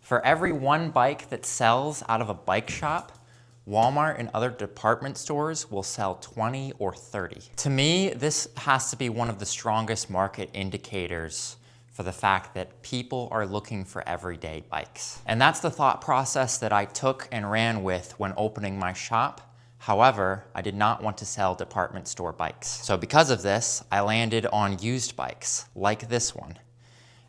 For every one bike that sells out of a bike shop, Walmart and other department stores will sell 20 or 30. To me, this has to be one of the strongest market indicators for the fact that people are looking for everyday bikes. And that's the thought process that I took and ran with when opening my shop. However, I did not want to sell department store bikes. So because of this, I landed on used bikes like this one.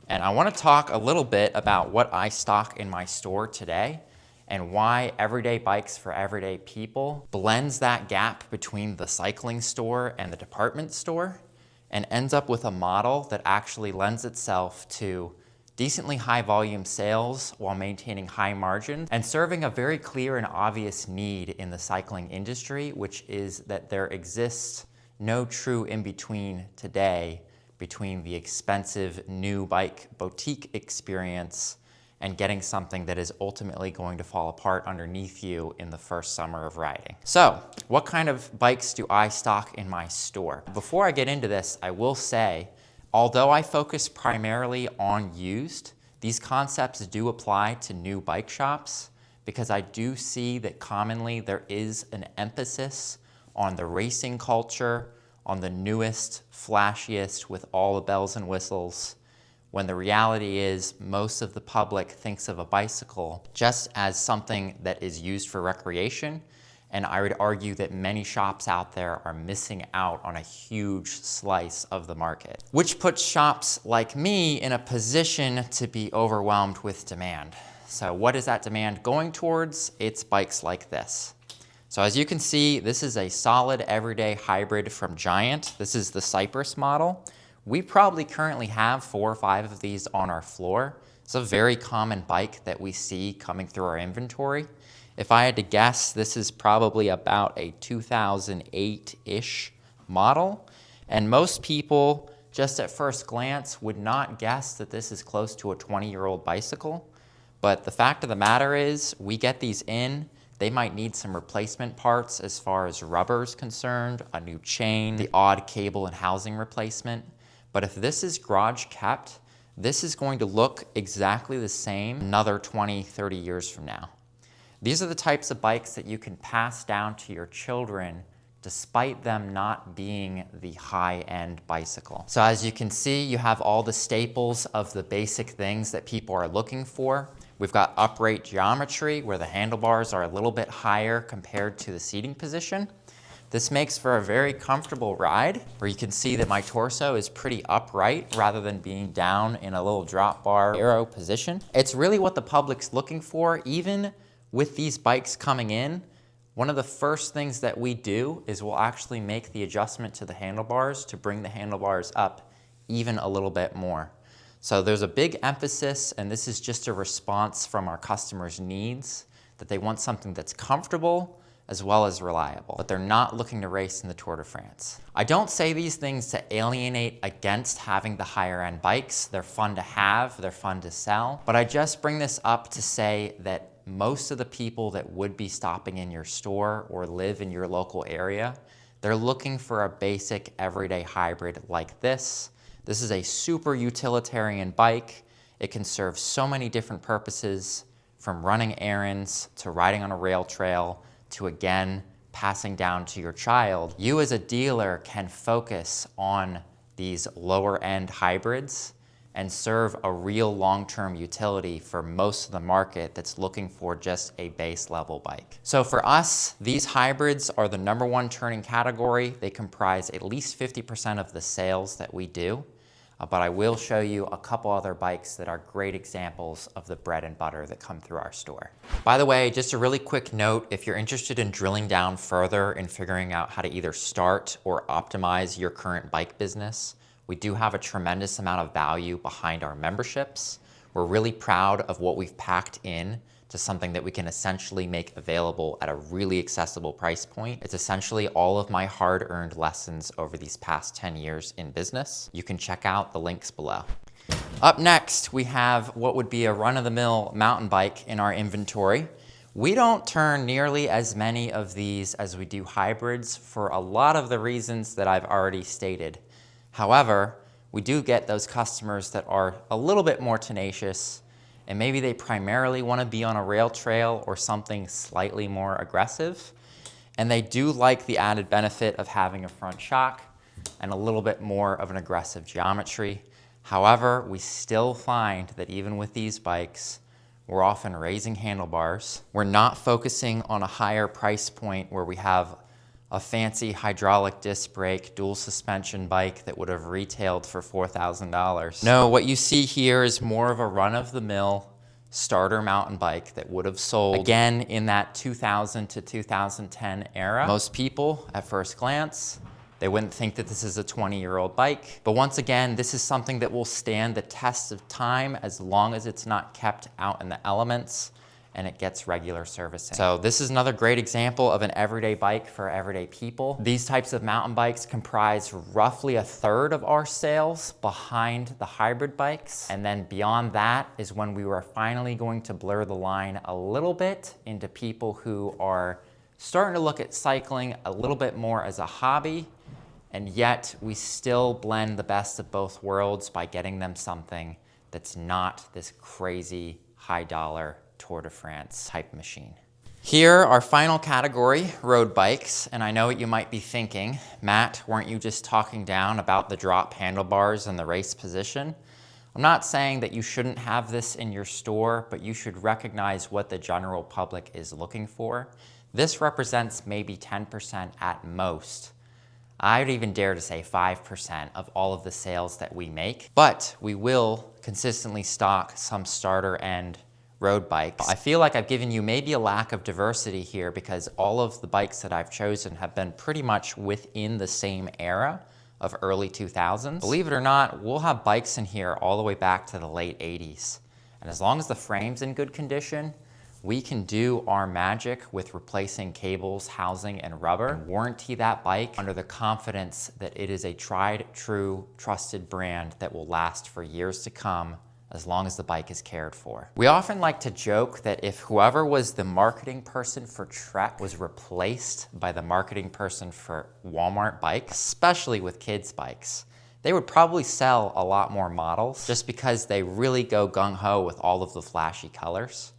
And I want to talk a little bit about what I stock in my store today and why Everyday Bikes for Everyday People blends that gap between the cycling store and the department store and ends up with a model that actually lends itself to decently high volume sales while maintaining high margins and serving a very clear and obvious need in the cycling industry, which is that there exists no true in-between today between the expensive new bike boutique experience and getting something that is ultimately going to fall apart underneath you in the first summer of riding. So, what kind of bikes do I stock in my store? Before I get into this, I will say, although I focus primarily on used, these concepts do apply to new bike shops because I do see that commonly there is an emphasis on the racing culture, on the newest, flashiest with all the bells and whistles, when the reality is most of the public thinks of a bicycle just as something that is used for recreation. And I would argue that many shops out there are missing out on a huge slice of the market, which puts shops like me in a position to be overwhelmed with demand. So what is that demand going towards? It's bikes like this. So as you can see, this is a solid everyday hybrid from Giant. This is the Cypress model. We probably currently have 4 or 5 of these on our floor. It's a very common bike that we see coming through our inventory. If I had to guess, this is probably about a 2008-ish model. And most people, just at first glance, would not guess that this is close to a 20-year-old bicycle. But the fact of the matter is, we get these in. They might need some replacement parts as far as rubber is concerned, a new chain, the odd cable and housing replacement. But if this is garage kept, this is going to look exactly the same another 20, 30 years from now. These are the types of bikes that you can pass down to your children despite them not being the high-end bicycle. So as you can see, you have all the staples of the basic things that people are looking for. We've got upright geometry where the handlebars are a little bit higher compared to the seating position. This makes for a very comfortable ride where you can see that my torso is pretty upright rather than being down in a little drop bar aero position. It's really what the public's looking for. Even with these bikes coming in, one of the first things that we do is we'll actually make the adjustment to the handlebars to bring the handlebars up even a little bit more. So there's a big emphasis, and this is just a response from our customers' needs, that they want something that's comfortable as well as reliable, but they're not looking to race in the Tour de France. I don't say these things to alienate against having the higher end bikes. They're fun to have, they're fun to sell, but I just bring this up to say that most of the people that would be stopping in your store or live in your local area, they're looking for a basic everyday hybrid like this. This is a super utilitarian bike. It can serve so many different purposes, from running errands to riding on a rail trail to, again, passing down to your child. You as a dealer can focus on these lower end hybrids and serve a real long-term utility for most of the market that's looking for just a base level bike. So for us, these hybrids are the #1 turning category. They comprise at least 50% of the sales that we do. But I will show you a couple other bikes that are great examples of the bread and butter that come through our store. By the way, just a really quick note, if you're interested in drilling down further and figuring out how to either start or optimize your current bike business, we do have a tremendous amount of value behind our memberships. We're really proud of what we've packed in to something that we can essentially make available at a really accessible price point. It's essentially all of my hard-earned lessons over these past 10 years in business. You can check out the links below. Up next, we have what would be a run-of-the-mill mountain bike in our inventory. We don't turn nearly as many of these as we do hybrids for a lot of the reasons that I've already stated. However, we do get those customers that are a little bit more tenacious and maybe they primarily want to be on a rail trail or something slightly more aggressive. And they do like the added benefit of having a front shock and a little bit more of an aggressive geometry. However, we still find that even with these bikes, we're often raising handlebars. We're not focusing on a higher price point where we have a fancy hydraulic disc brake, dual suspension bike that would have retailed for $4,000. No, what you see here is more of a run-of-the-mill starter mountain bike that would have sold, again, in that 2000 to 2010 era. Most people, at first glance, they wouldn't think that this is a 20-year-old bike. But once again, this is something that will stand the test of time as long as it's not kept out in the elements and it gets regular servicing. So this is another great example of an everyday bike for everyday people. These types of mountain bikes comprise roughly 1/3 of our sales behind the hybrid bikes. And then beyond that is when we were finally going to blur the line a little bit into people who are starting to look at cycling a little bit more as a hobby, and yet we still blend the best of both worlds by getting them something that's not this crazy high dollar Tour de France type machine. Here, our final category, road bikes. And I know what you might be thinking, Matt, weren't you just talking down about the drop handlebars and the race position? I'm not saying that you shouldn't have this in your store, but you should recognize what the general public is looking for. This represents maybe 10% at most. I would even dare to say 5% of all of the sales that we make, but we will consistently stock some starter and road bikes. I feel like I've given you maybe a lack of diversity here because all of the bikes that I've chosen have been pretty much within the same era of early 2000s. Believe it or not, we'll have bikes in here all the way back to the late 80s. And as long as the frame's in good condition, we can do our magic with replacing cables, housing, and rubber and warranty that bike under the confidence that it is a tried, true, trusted brand that will last for years to come as long as the bike is cared for. We often like to joke that if whoever was the marketing person for Trek was replaced by the marketing person for Walmart bikes, especially with kids' bikes, they would probably sell a lot more models just because they really go gung-ho with all of the flashy colors.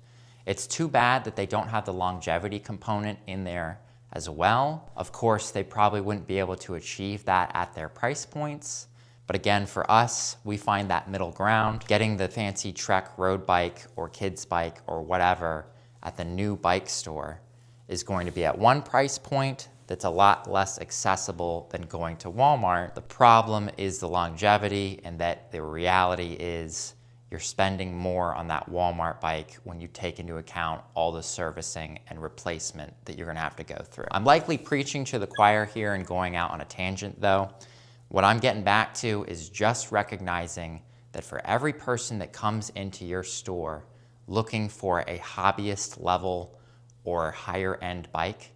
It's too bad that they don't have the longevity component in there as well. Of course, they probably wouldn't be able to achieve that at their price points. But again, for us, we find that middle ground. Getting the fancy Trek road bike or kids bike or whatever at the new bike store is going to be at one price point that's a lot less accessible than going to Walmart. The problem is the longevity, and that the reality is you're spending more on that Walmart bike when you take into account all the servicing and replacement that you're gonna have to go through. I'm likely preaching to the choir here and going out on a tangent though. What I'm getting back to is just recognizing that for every person that comes into your store looking for a hobbyist level or higher end bike,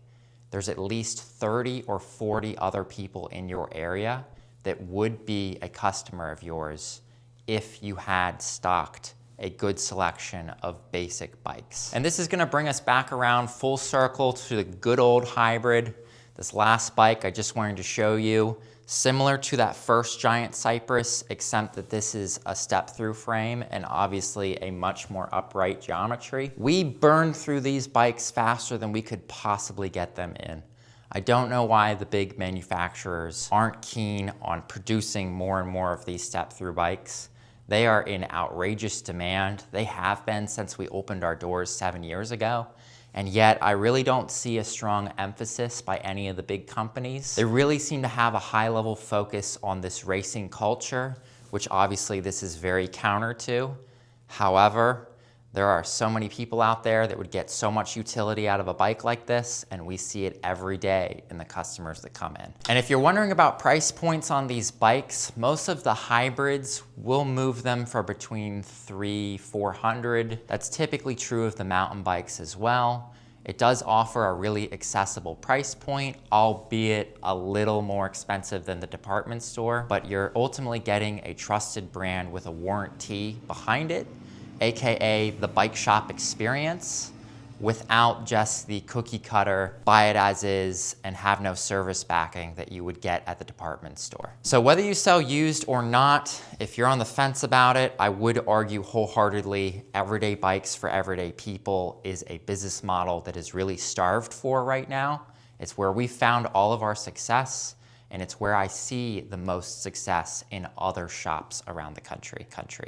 there's at least 30 or 40 other people in your area that would be a customer of yours if you had stocked a good selection of basic bikes. And this is gonna bring us back around full circle to the good old hybrid. This last bike I just wanted to show you, similar to that first Giant Cypress, except that this is a step-through frame and obviously a much more upright geometry. We burned through these bikes faster than we could possibly get them in. I don't know why the big manufacturers aren't keen on producing more and more of these step-through bikes. They are in outrageous demand. They have been since we opened our doors 7 years ago. And yet I really don't see a strong emphasis by any of the big companies. They really seem to have a high level focus on this racing culture, which obviously this is very counter to. However, there are so many people out there that would get so much utility out of a bike like this, and we see it every day in the customers that come in. And if you're wondering about price points on these bikes, most of the hybrids will move them for between $300–400. That's typically true of the mountain bikes as well. It does offer a really accessible price point, albeit a little more expensive than the department store, but you're ultimately getting a trusted brand with a warranty behind it, AKA the bike shop experience, without just the cookie cutter, buy it as is and have no service backing that you would get at the department store. So whether you sell used or not, if you're on the fence about it, I would argue wholeheartedly everyday bikes for everyday people is a business model that is really starved for right now. It's where we found all of our success, and it's where I see the most success in other shops around the country.